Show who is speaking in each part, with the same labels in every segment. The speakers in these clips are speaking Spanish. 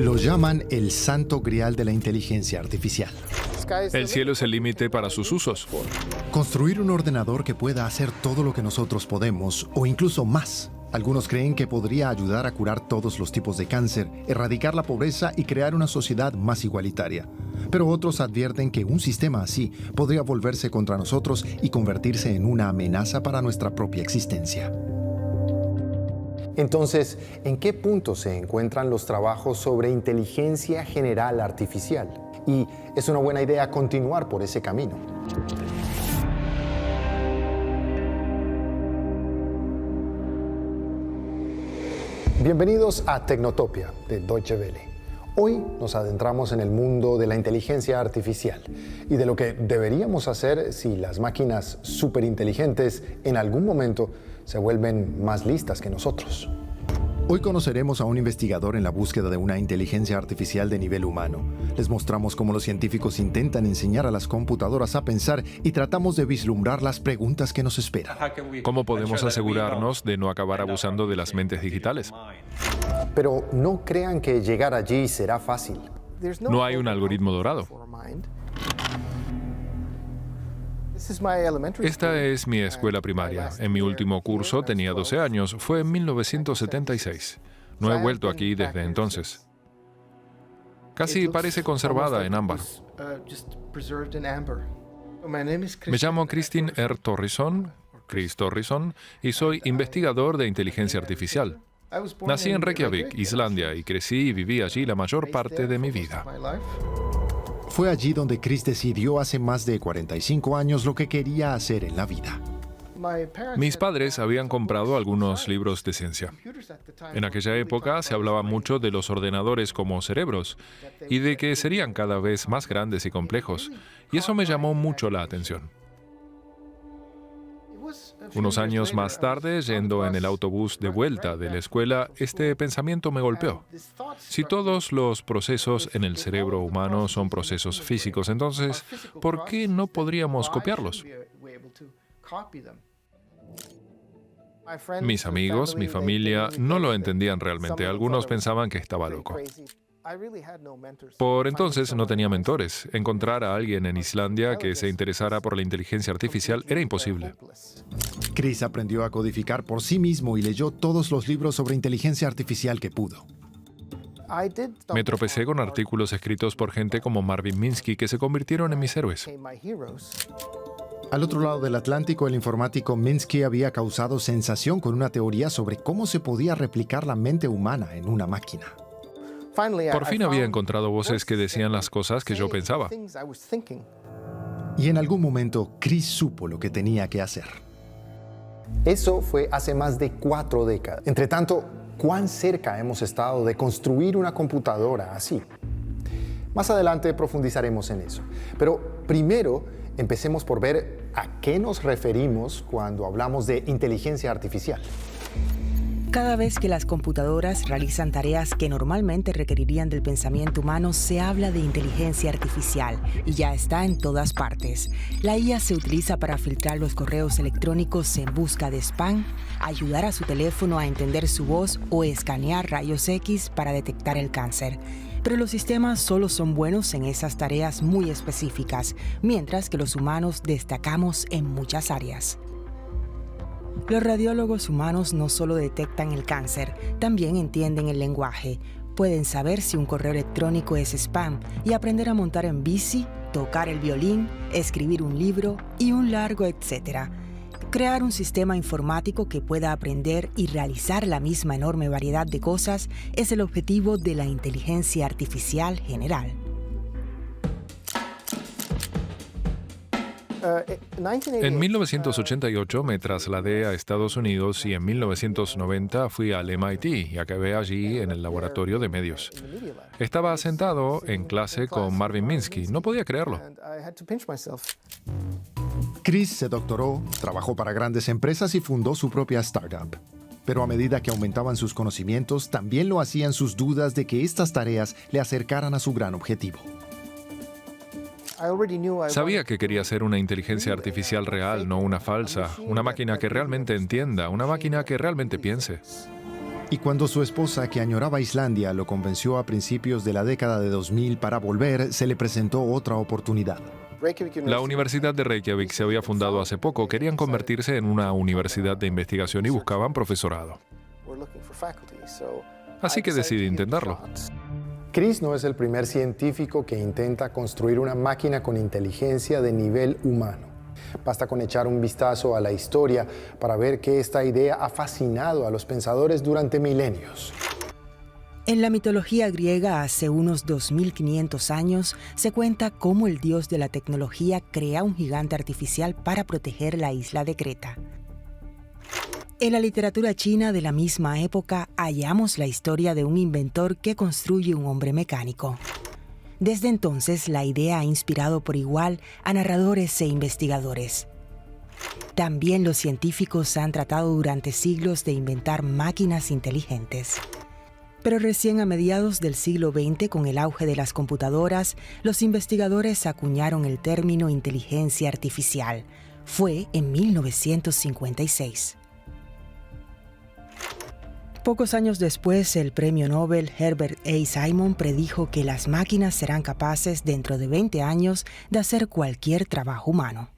Speaker 1: Lo llaman el santo grial de la inteligencia artificial.
Speaker 2: El cielo es el límite para sus usos.
Speaker 1: Construir un ordenador que pueda hacer todo lo que nosotros podemos, o incluso más. Algunos creen que podría ayudar a curar todos los tipos de cáncer, erradicar la pobreza y crear una sociedad más igualitaria. Pero otros advierten que un sistema así podría volverse contra nosotros y convertirse en una amenaza para nuestra propia existencia. Entonces, ¿en qué punto se encuentran los trabajos sobre inteligencia general artificial? Y es una buena idea continuar por ese camino. Bienvenidos a Tecnotopia de Deutsche Welle. Hoy nos adentramos en el mundo de la inteligencia artificial y de lo que deberíamos hacer si las máquinas superinteligentes en algún momento se vuelven más listas que nosotros. Hoy conoceremos a un investigador en la búsqueda de una inteligencia artificial de nivel humano. Les mostramos cómo los científicos intentan enseñar a las computadoras a pensar y tratamos de vislumbrar las preguntas que nos esperan.
Speaker 2: ¿Cómo podemos asegurarnos de no acabar abusando de las mentes digitales?
Speaker 1: Pero no crean que llegar allí será fácil.
Speaker 2: No hay un algoritmo dorado. Esta es mi escuela primaria. En mi último curso tenía 12 años. Fue en 1976. No he vuelto aquí desde entonces. Casi parece conservada en ámbar. Me llamo Kristin R. Torrison, Chris Torrison, y soy investigador de inteligencia artificial. Nací en Reykjavik, Islandia, y crecí y viví allí la mayor parte de mi vida.
Speaker 1: Fue allí donde Chris decidió hace más de 45 años lo que quería hacer en la vida.
Speaker 2: Mis padres habían comprado algunos libros de ciencia. En aquella época se hablaba mucho de los ordenadores como cerebros y de que serían cada vez más grandes y complejos, y eso me llamó mucho la atención. Unos años más tarde, yendo en el autobús de vuelta de la escuela, este pensamiento me golpeó. Si todos los procesos en el cerebro humano son procesos físicos, entonces, ¿por qué no podríamos copiarlos? Mis amigos, mi familia, no lo entendían realmente. Algunos pensaban que estaba loco. Por entonces no tenía mentores. Encontrar a alguien en Islandia que se interesara por la inteligencia artificial era imposible.
Speaker 1: Chris aprendió a codificar por sí mismo y leyó todos los libros sobre inteligencia artificial que pudo.
Speaker 2: Me tropecé con artículos escritos por gente como Marvin Minsky que se convirtieron en mis héroes.
Speaker 1: Al otro lado del Atlántico, el informático Minsky había causado sensación con una teoría sobre cómo se podía replicar la mente humana en una máquina.
Speaker 2: Por fin había encontrado voces que decían las cosas que yo pensaba.
Speaker 1: Y en algún momento, Chris supo lo que tenía que hacer. Eso fue hace más de 4 décadas. Entre tanto, ¿cuán cerca hemos estado de construir una computadora así? Más adelante profundizaremos en eso. Pero primero, empecemos por ver a qué nos referimos cuando hablamos de inteligencia artificial.
Speaker 3: Cada vez que las computadoras realizan tareas que normalmente requerirían del pensamiento humano, se habla de inteligencia artificial y ya está en todas partes. La IA se utiliza para filtrar los correos electrónicos en busca de spam, ayudar a su teléfono a entender su voz o escanear rayos X para detectar el cáncer. Pero los sistemas solo son buenos en esas tareas muy específicas, mientras que los humanos destacamos en muchas áreas. Los radiólogos humanos no solo detectan el cáncer, también entienden el lenguaje. Pueden saber si un correo electrónico es spam y aprender a montar en bici, tocar el violín, escribir un libro y un largo etcétera. Crear un sistema informático que pueda aprender y realizar la misma enorme variedad de cosas es el objetivo de la inteligencia artificial general.
Speaker 2: En 1988 me trasladé a Estados Unidos y en 1990 fui al MIT y acabé allí en el laboratorio de medios. Estaba sentado en clase con Marvin Minsky. No podía creerlo.
Speaker 1: Chris se doctoró, trabajó para grandes empresas y fundó su propia startup. Pero a medida que aumentaban sus conocimientos, también lo hacían sus dudas de que estas tareas le acercaran a su gran objetivo.
Speaker 2: Sabía que quería ser una inteligencia artificial real, no una falsa, una máquina que realmente entienda, una máquina que realmente piense.
Speaker 1: Y cuando su esposa, que añoraba Islandia, lo convenció a principios de la década de 2000 para volver, se le presentó otra oportunidad.
Speaker 2: La Universidad de Reykjavik se había fundado hace poco. Querían convertirse en una universidad de investigación y buscaban profesorado. Así que decidí intentarlo.
Speaker 1: Chris no es el primer científico que intenta construir una máquina con inteligencia de nivel humano. Basta con echar un vistazo a la historia para ver que esta idea ha fascinado a los pensadores durante milenios.
Speaker 3: En la mitología griega, hace unos 2500 años, se cuenta cómo el dios de la tecnología crea un gigante artificial para proteger la isla de Creta. En la literatura china de la misma época hallamos la historia de un inventor que construye un hombre mecánico. Desde entonces, la idea ha inspirado por igual a narradores e investigadores. También los científicos han tratado durante siglos de inventar máquinas inteligentes. Pero recién a mediados del siglo XX, con el auge de las computadoras, los investigadores acuñaron el término inteligencia artificial. Fue en 1956. Pocos años después, el premio Nobel Herbert A. Simon predijo que las máquinas serán capaces dentro de 20 años de hacer cualquier trabajo humano.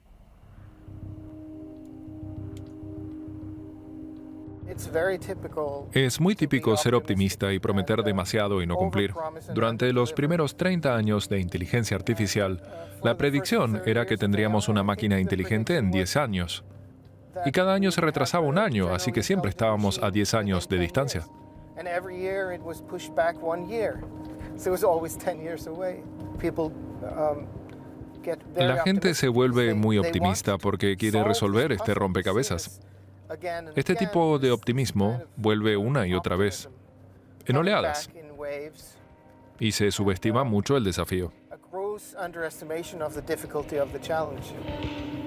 Speaker 2: Es muy típico ser optimista y prometer demasiado y no cumplir. Durante los primeros 30 años de inteligencia artificial, la predicción era que tendríamos una máquina inteligente en 10 años. Y cada año se retrasaba un año, así que siempre estábamos a 10 años de distancia. La gente se vuelve muy optimista porque quiere resolver este rompecabezas. Este tipo de optimismo vuelve una y otra vez, en oleadas, y se subestima mucho el desafío.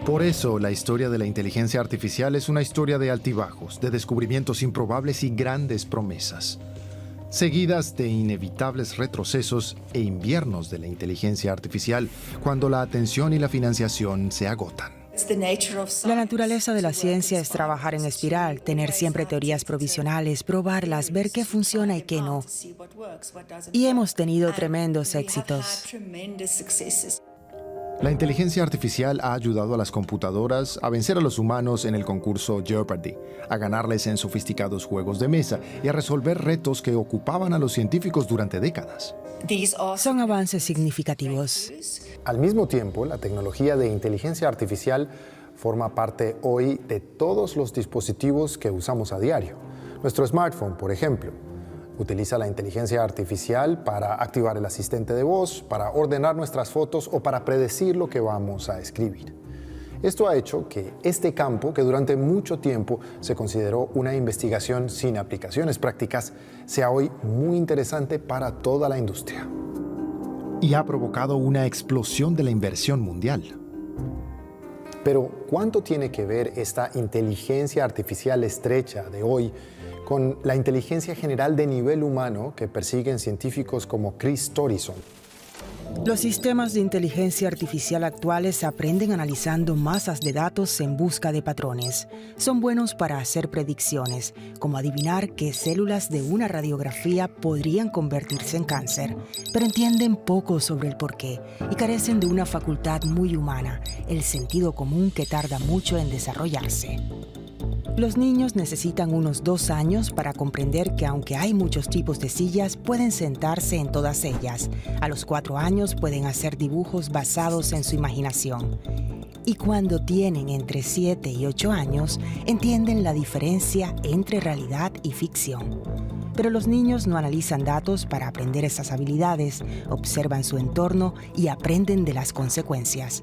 Speaker 1: Por eso, la historia de la inteligencia artificial es una historia de altibajos, de descubrimientos improbables y grandes promesas, seguidas de inevitables retrocesos e inviernos de la inteligencia artificial cuando la atención y la financiación se agotan.
Speaker 3: La naturaleza de la ciencia es trabajar en espiral, tener siempre teorías provisionales, probarlas, ver qué funciona y qué no. Y hemos tenido tremendos éxitos.
Speaker 1: La inteligencia artificial ha ayudado a las computadoras a vencer a los humanos en el concurso Jeopardy, a ganarles en sofisticados juegos de mesa y a resolver retos que ocupaban a los científicos durante décadas.
Speaker 3: Son avances significativos.
Speaker 1: Al mismo tiempo, la tecnología de inteligencia artificial forma parte hoy de todos los dispositivos que usamos a diario. Nuestro smartphone, por ejemplo. Utiliza la inteligencia artificial para activar el asistente de voz, para ordenar nuestras fotos o para predecir lo que vamos a escribir. Esto ha hecho que este campo, que durante mucho tiempo se consideró una investigación sin aplicaciones prácticas, sea hoy muy interesante para toda la industria.
Speaker 4: Y ha provocado una explosión de la inversión mundial.
Speaker 1: Pero, ¿cuánto tiene que ver esta inteligencia artificial estrecha de hoy con la inteligencia general de nivel humano que persiguen científicos como Chris Torison?
Speaker 3: Los sistemas de inteligencia artificial actuales aprenden analizando masas de datos en busca de patrones. Son buenos para hacer predicciones, como adivinar qué células de una radiografía podrían convertirse en cáncer, pero entienden poco sobre el porqué y carecen de una facultad muy humana, el sentido común que tarda mucho en desarrollarse. Los niños necesitan unos 2 años para comprender que aunque hay muchos tipos de sillas, pueden sentarse en todas ellas. A los 4 años pueden hacer dibujos basados en su imaginación. Y cuando tienen entre 7 y 8 años, entienden la diferencia entre realidad y ficción. Pero los niños no analizan datos para aprender esas habilidades, observan su entorno y aprenden de las consecuencias.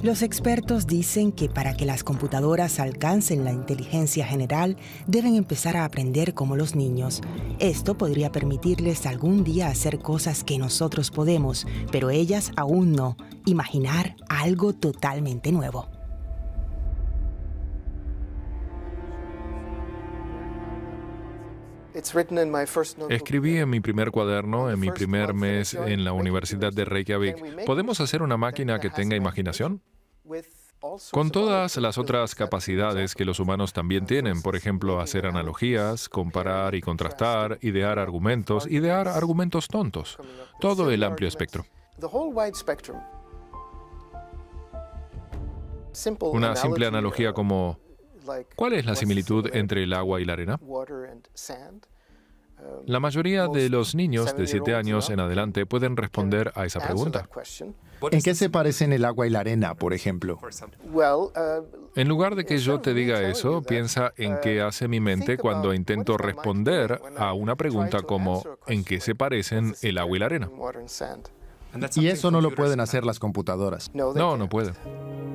Speaker 3: Los expertos dicen que para que las computadoras alcancen la inteligencia general, deben empezar a aprender como los niños. Esto podría permitirles algún día hacer cosas que nosotros podemos, pero ellas aún no. Imaginar algo totalmente nuevo.
Speaker 2: Escribí en mi primer cuaderno, en mi primer mes en la Universidad de Reykjavik, ¿podemos hacer una máquina que tenga imaginación? Con todas las otras capacidades que los humanos también tienen, por ejemplo, hacer analogías, comparar y contrastar, idear argumentos tontos, todo el amplio espectro. Una simple analogía como, ¿cuál es la similitud entre el agua y la arena? La mayoría de los niños de 7 años en adelante pueden responder a esa pregunta.
Speaker 4: ¿En qué se parecen el agua y la arena, por ejemplo?
Speaker 2: En lugar de que yo te diga eso, piensa en qué hace mi mente cuando intento responder a una pregunta como ¿en qué se parecen el agua y la arena?
Speaker 4: Y eso no lo pueden hacer las computadoras.
Speaker 2: No, no pueden.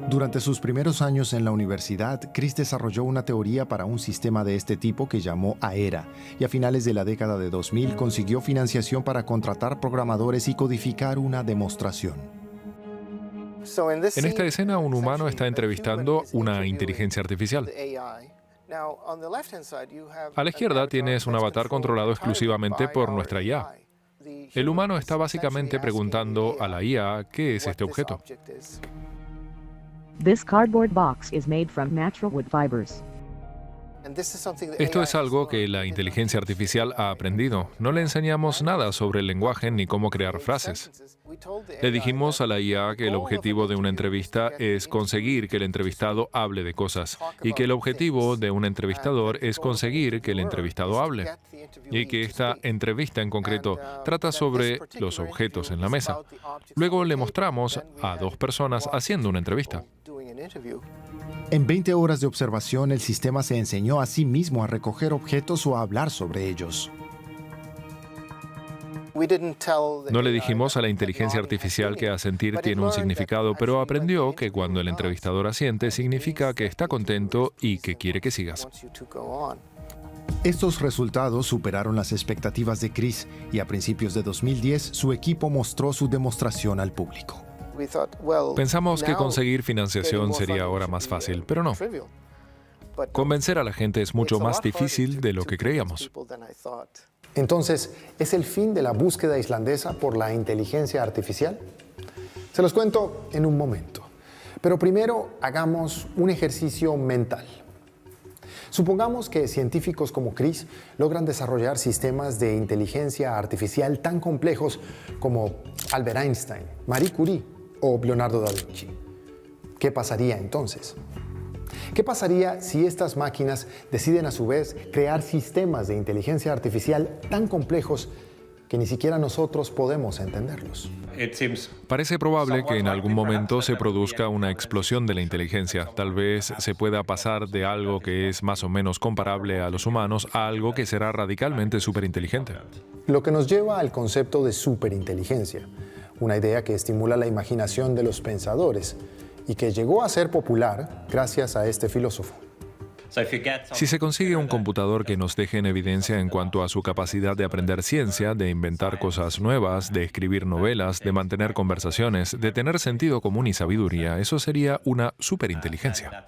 Speaker 4: Durante sus primeros años en la universidad, Chris desarrolló una teoría para un sistema de este tipo que llamó AERA, y a finales de la década de 2000 consiguió financiación para contratar programadores y codificar una demostración.
Speaker 2: En esta escena, un humano está entrevistando una inteligencia artificial. A la izquierda tienes un avatar controlado exclusivamente por nuestra IA. El humano está básicamente preguntando a la IA qué es este objeto.
Speaker 5: This cardboard box is made from natural wood fibers.
Speaker 2: Esto es algo que la inteligencia artificial ha aprendido. No le enseñamos nada sobre el lenguaje ni cómo crear frases. Le dijimos a la IA que el objetivo de una entrevista es conseguir que el entrevistado hable de cosas y que el objetivo de un entrevistador es conseguir que el entrevistado hable y que esta entrevista en concreto trata sobre los objetos en la mesa. Luego le mostramos a 2 personas haciendo una entrevista.
Speaker 4: En 20 horas de observación, el sistema se enseñó a sí mismo a recoger objetos o a hablar sobre ellos.
Speaker 2: No le dijimos a la inteligencia artificial que asentir tiene un significado, pero aprendió que cuando el entrevistador asiente significa que está contento y que quiere que sigas.
Speaker 4: Estos resultados superaron las expectativas de Chris y a principios de 2010 su equipo mostró su demostración al público.
Speaker 2: Pensamos que conseguir financiación sería ahora más fácil, pero no. Convencer a la gente es mucho más difícil de lo que creíamos.
Speaker 1: Entonces, ¿es el fin de la búsqueda islandesa por la inteligencia artificial? Se los cuento en un momento. Pero primero hagamos un ejercicio mental. Supongamos que científicos como Chris logran desarrollar sistemas de inteligencia artificial tan complejos como Albert Einstein, Marie Curie o Leonardo da Vinci. ¿Qué pasaría entonces? ¿Qué pasaría si estas máquinas deciden a su vez crear sistemas de inteligencia artificial tan complejos que ni siquiera nosotros podemos entenderlos.
Speaker 2: Parece probable que en algún momento se produzca una explosión de la inteligencia. Tal vez se pueda pasar de algo que es más o menos comparable a los humanos a algo que será radicalmente superinteligente.
Speaker 1: Lo que nos lleva al concepto de superinteligencia, una idea que estimula la imaginación de los pensadores y que llegó a ser popular gracias a este filósofo.
Speaker 2: Si se consigue un computador que nos deje en evidencia en cuanto a su capacidad de aprender ciencia, de inventar cosas nuevas, de escribir novelas, de mantener conversaciones, de tener sentido común y sabiduría, eso sería una superinteligencia.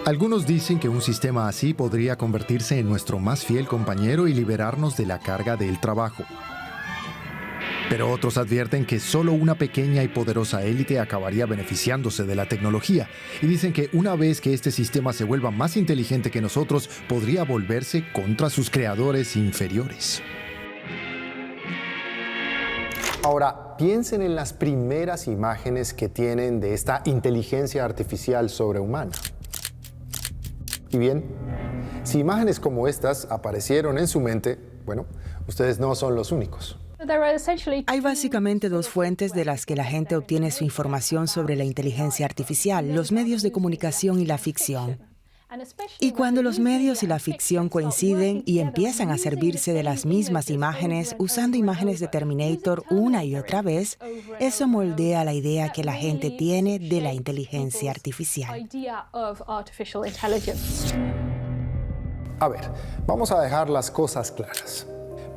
Speaker 4: Algunos dicen que un sistema así podría convertirse en nuestro más fiel compañero y liberarnos de la carga del trabajo. Pero otros advierten que solo una pequeña y poderosa élite acabaría beneficiándose de la tecnología y dicen que una vez que este sistema se vuelva más inteligente que nosotros, podría volverse contra sus creadores inferiores.
Speaker 1: Ahora, piensen en las primeras imágenes que tienen de esta inteligencia artificial sobrehumana. Y bien, si imágenes como estas aparecieron en su mente, bueno, ustedes no son los únicos.
Speaker 3: Hay básicamente dos fuentes de las que la gente obtiene su información sobre la inteligencia artificial, los medios de comunicación y la ficción. Y cuando los medios y la ficción coinciden y empiezan a servirse de las mismas imágenes, usando imágenes de Terminator una y otra vez, eso moldea la idea que la gente tiene de la inteligencia artificial.
Speaker 1: A ver, vamos a dejar las cosas claras.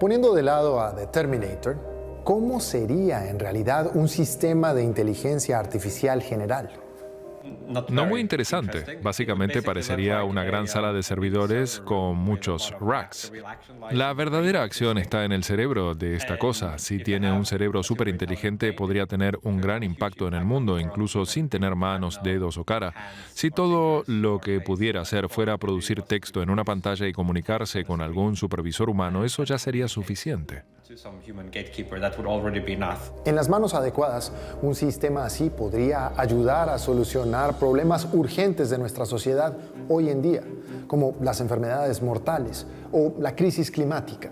Speaker 1: Poniendo de lado a The Terminator, ¿cómo sería en realidad un sistema de inteligencia artificial general?
Speaker 2: No muy interesante. Básicamente parecería una gran sala de servidores con muchos racks. La verdadera acción está en el cerebro de esta cosa. Si tiene un cerebro superinteligente, podría tener un gran impacto en el mundo, incluso sin tener manos, dedos o cara. Si todo lo que pudiera hacer fuera producir texto en una pantalla y comunicarse con algún supervisor humano, eso ya sería suficiente.
Speaker 1: En las manos adecuadas, un sistema así podría ayudar a solucionar problemas urgentes de nuestra sociedad hoy en día, como las enfermedades mortales o la crisis climática.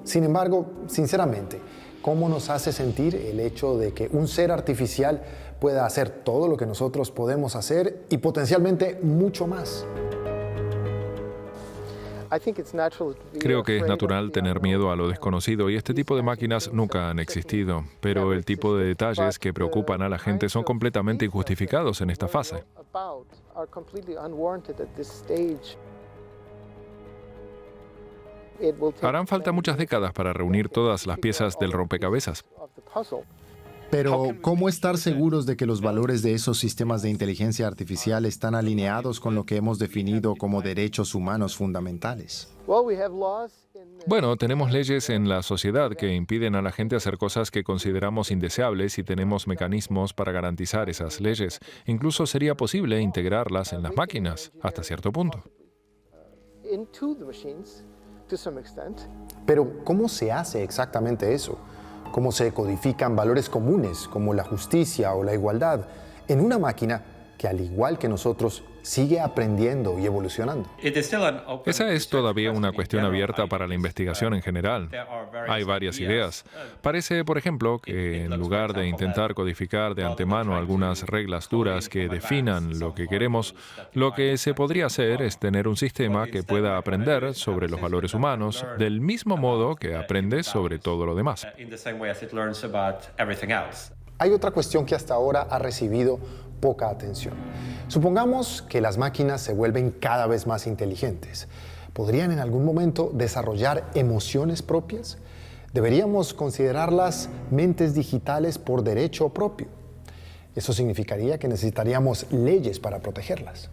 Speaker 1: Sin embargo, sinceramente, ¿cómo nos hace sentir el hecho de que un ser artificial pueda hacer todo lo que nosotros podemos hacer y potencialmente mucho más?
Speaker 2: Creo que es natural tener miedo a lo desconocido y este tipo de máquinas nunca han existido, pero el tipo de detalles que preocupan a la gente son completamente injustificados en esta fase. Harán falta muchas décadas para reunir todas las piezas del rompecabezas.
Speaker 4: Pero, ¿cómo estar seguros de que los valores de esos sistemas de inteligencia artificial están alineados con lo que hemos definido como derechos humanos fundamentales?
Speaker 2: Bueno, tenemos leyes en la sociedad que impiden a la gente hacer cosas que consideramos indeseables y tenemos mecanismos para garantizar esas leyes. Incluso sería posible integrarlas en las máquinas, hasta cierto punto.
Speaker 1: Pero, ¿cómo se hace exactamente eso? ¿Cómo se codifican valores comunes como la justicia o la igualdad en una máquina que, al igual que nosotros, sigue aprendiendo y evolucionando?
Speaker 2: Esa es todavía una cuestión abierta para la investigación en general. Hay varias ideas. Parece, por ejemplo, que en lugar de intentar codificar de antemano algunas reglas duras que definan lo que queremos, lo que se podría hacer es tener un sistema que pueda aprender sobre los valores humanos del mismo modo que aprende sobre todo lo demás.
Speaker 1: Hay otra cuestión que hasta ahora ha recibido poca atención. Supongamos que las máquinas se vuelven cada vez más inteligentes. ¿Podrían en algún momento desarrollar emociones propias? ¿Deberíamos considerarlas mentes digitales por derecho propio? Eso significaría que necesitaríamos leyes para protegerlas.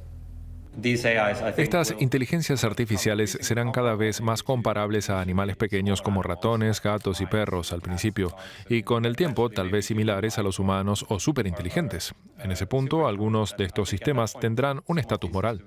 Speaker 2: Estas inteligencias artificiales serán cada vez más comparables a animales pequeños como ratones, gatos y perros al principio, y con el tiempo tal vez similares a los humanos o superinteligentes. En ese punto, algunos de estos sistemas tendrán un estatus moral.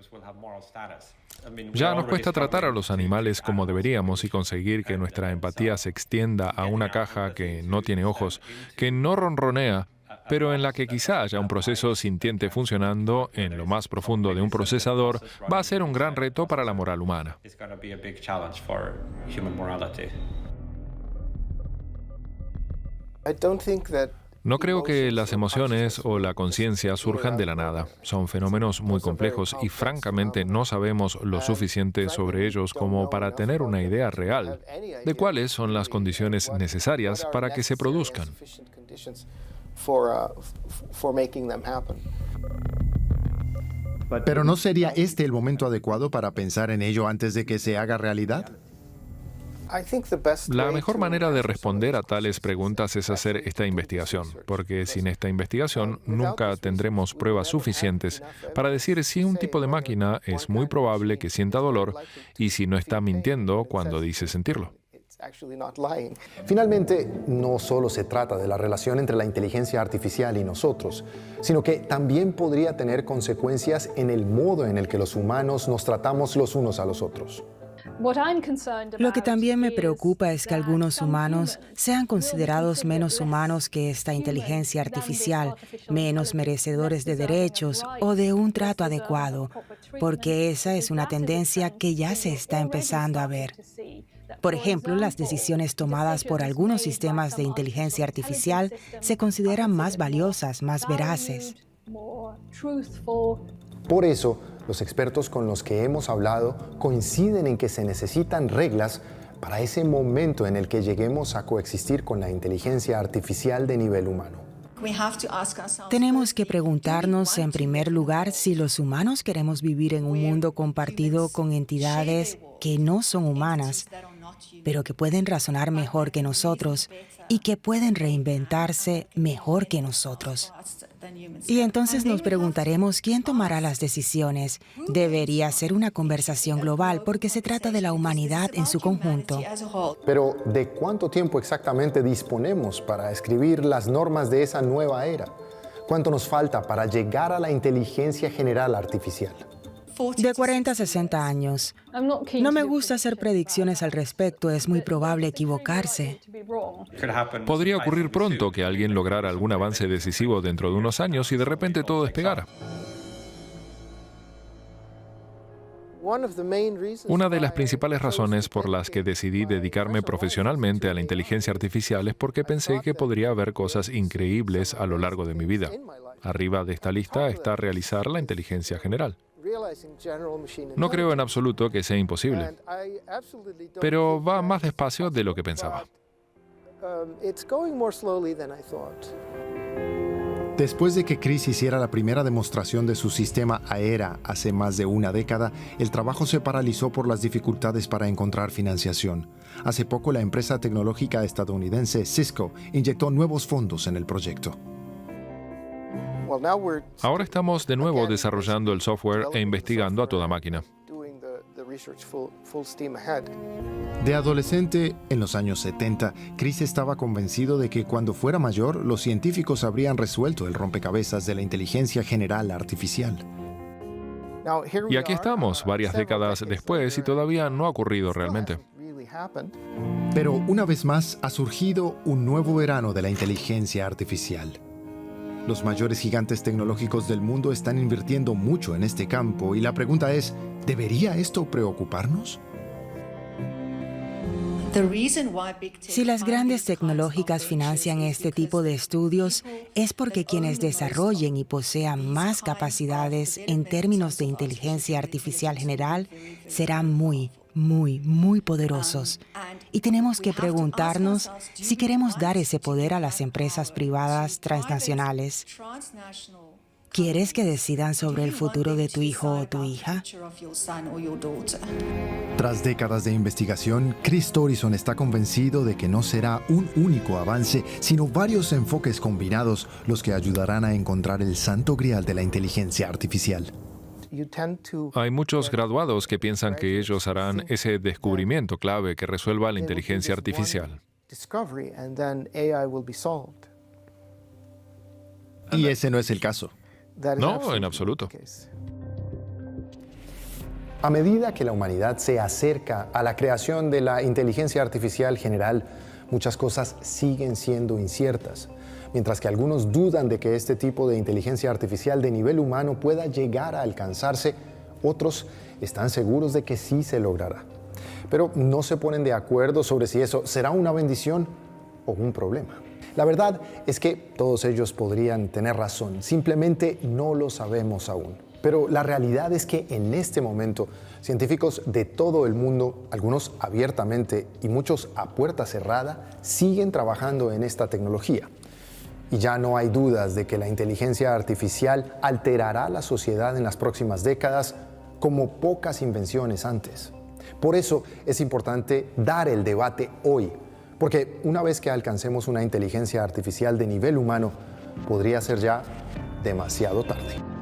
Speaker 2: Ya nos cuesta tratar a los animales como deberíamos y conseguir que nuestra empatía se extienda a una caja que no tiene ojos, que no ronronea pero en la que quizá haya un proceso sintiente funcionando en lo más profundo de un procesador, va a ser un gran reto para la moral humana. No creo que las emociones o la conciencia surjan de la nada. Son fenómenos muy complejos y francamente no sabemos lo suficiente sobre ellos como para tener una idea real de cuáles son las condiciones necesarias para que se produzcan.
Speaker 4: Pero ¿no sería este el momento adecuado para pensar en ello antes de que se haga realidad?
Speaker 2: La mejor manera de responder a tales preguntas es hacer esta investigación, porque sin esta investigación nunca tendremos pruebas suficientes para decir si un tipo de máquina es muy probable que sienta dolor y si no está mintiendo cuando dice sentirlo.
Speaker 1: Finalmente, no solo se trata de la relación entre la inteligencia artificial y nosotros, sino que también podría tener consecuencias en el modo en el que los humanos nos tratamos los unos a los otros.
Speaker 3: Lo que también me preocupa es que algunos humanos sean considerados menos humanos que esta inteligencia artificial, menos merecedores de derechos o de un trato adecuado, porque esa es una tendencia que ya se está empezando a ver. Por ejemplo, las decisiones tomadas por algunos sistemas de inteligencia artificial se consideran más valiosas, más veraces.
Speaker 1: Por eso, los expertos con los que hemos hablado coinciden en que se necesitan reglas para ese momento en el que lleguemos a coexistir con la inteligencia artificial de nivel humano.
Speaker 3: Tenemos que preguntarnos, en primer lugar, si los humanos queremos vivir en un mundo compartido con entidades que no son humanas, pero que pueden razonar mejor que nosotros y que pueden reinventarse mejor que nosotros. Y entonces nos preguntaremos quién tomará las decisiones. Debería ser una conversación global porque se trata de la humanidad en su conjunto.
Speaker 1: Pero, ¿de cuánto tiempo exactamente disponemos para escribir las normas de esa nueva era? ¿Cuánto nos falta para llegar a la inteligencia general artificial?
Speaker 3: De 40 a 60 años. No me gusta hacer predicciones al respecto, es muy probable equivocarse.
Speaker 2: Podría ocurrir pronto que alguien lograra algún avance decisivo dentro de unos años y de repente todo despegara. Una de las principales razones por las que decidí dedicarme profesionalmente a la inteligencia artificial es porque pensé que podría haber cosas increíbles a lo largo de mi vida. Arriba de esta lista está realizar la inteligencia general. No creo en absoluto que sea imposible, pero va más despacio de lo que pensaba.
Speaker 4: Después de que Chris hiciera la primera demostración de su sistema Aera hace más de una década, el trabajo se paralizó por las dificultades para encontrar financiación. Hace poco, la empresa tecnológica estadounidense Cisco inyectó nuevos fondos en el proyecto.
Speaker 2: Ahora estamos de nuevo desarrollando el software e investigando a toda máquina.
Speaker 4: De adolescente, en los años 70, Chris estaba convencido de que cuando fuera mayor, los científicos habrían resuelto el rompecabezas de la inteligencia general artificial.
Speaker 2: Y aquí estamos, varias décadas después, y todavía no ha ocurrido realmente.
Speaker 4: Pero una vez más ha surgido un nuevo verano de la inteligencia artificial. Los mayores gigantes tecnológicos del mundo están invirtiendo mucho en este campo y la pregunta es, ¿debería esto preocuparnos?
Speaker 3: Si las grandes tecnológicas financian este tipo de estudios, es porque quienes desarrollen y posean más capacidades en términos de inteligencia artificial general serán muy poderosos. Y tenemos que preguntarnos si queremos dar ese poder a las empresas privadas transnacionales. ¿Quieres que decidan sobre el futuro de tu hijo o tu hija?
Speaker 4: Tras décadas de investigación, Chris Torrison está convencido de que no será un único avance, sino varios enfoques combinados los que ayudarán a encontrar el santo grial de la inteligencia artificial.
Speaker 2: Hay muchos graduados que piensan que ellos harán ese descubrimiento clave que resuelva la inteligencia artificial.
Speaker 4: Y ese no es el caso.
Speaker 2: No, en absoluto.
Speaker 1: A medida que la humanidad se acerca a la creación de la inteligencia artificial general, muchas cosas siguen siendo inciertas. Mientras que algunos dudan de que este tipo de inteligencia artificial de nivel humano pueda llegar a alcanzarse, otros están seguros de que sí se logrará. Pero no se ponen de acuerdo sobre si eso será una bendición o un problema. La verdad es que todos ellos podrían tener razón, simplemente no lo sabemos aún. Pero la realidad es que en este momento, científicos de todo el mundo, algunos abiertamente y muchos a puerta cerrada, siguen trabajando en esta tecnología. Y ya no hay dudas de que la inteligencia artificial alterará la sociedad en las próximas décadas como pocas invenciones antes. Por eso es importante dar el debate hoy, porque una vez que alcancemos una inteligencia artificial de nivel humano, podría ser ya demasiado tarde.